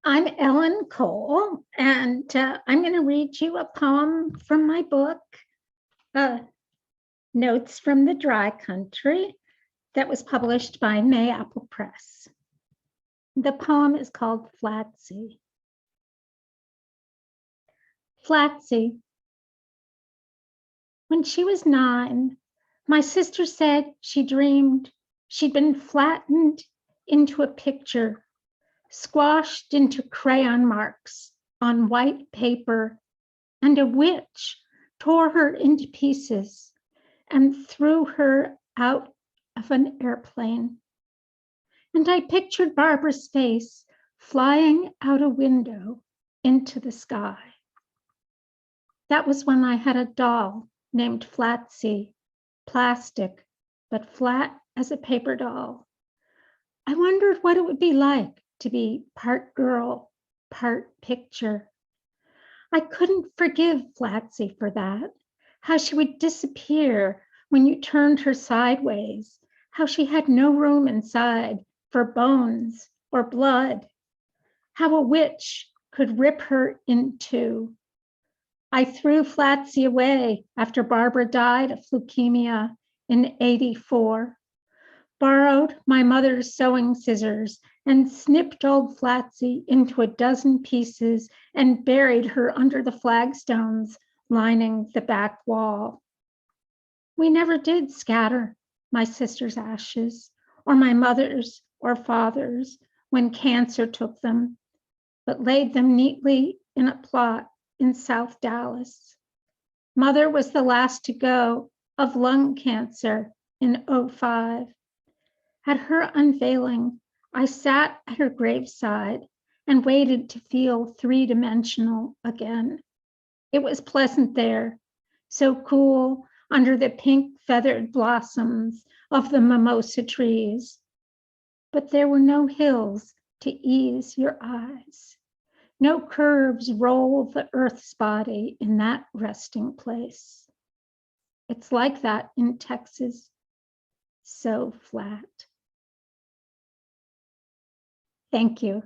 I'm Ellen Cole, and I'm going to read you a poem from my book, Notes from the Dry Country, that was published by Mayapple Press. The poem is called Flatsy. Flatsy. When she was 9, my sister said she dreamed she'd been flattened into a picture, squashed into crayon marks on white paper, and a witch tore her into pieces and threw her out of an airplane. And I pictured Barbara's face flying out a window into the sky. That was when I had a doll named Flatsy, plastic, but flat as a paper doll. I wondered what it would be like to be part girl, part picture. I couldn't forgive Flatsy for that, how she would disappear when you turned her sideways, how she had no room inside for bones or blood, how a witch could rip her in two. I threw Flatsy away after Barbara died of leukemia in '84. Borrowed my mother's sewing scissors and snipped old Flatsy into a dozen pieces and buried her under the flagstones lining the back wall. We never did scatter my sister's ashes or my mother's or father's when cancer took them, but laid them neatly in a plot in South Dallas. Mother was the last to go of lung cancer in '05. At her unveiling, I sat at her graveside and waited to feel three-dimensional again. It was pleasant there, so cool under the pink feathered blossoms of the mimosa trees. But there were no hills to ease your eyes. No curves roll the earth's body in that resting place. It's like that in Texas, so flat. Thank you.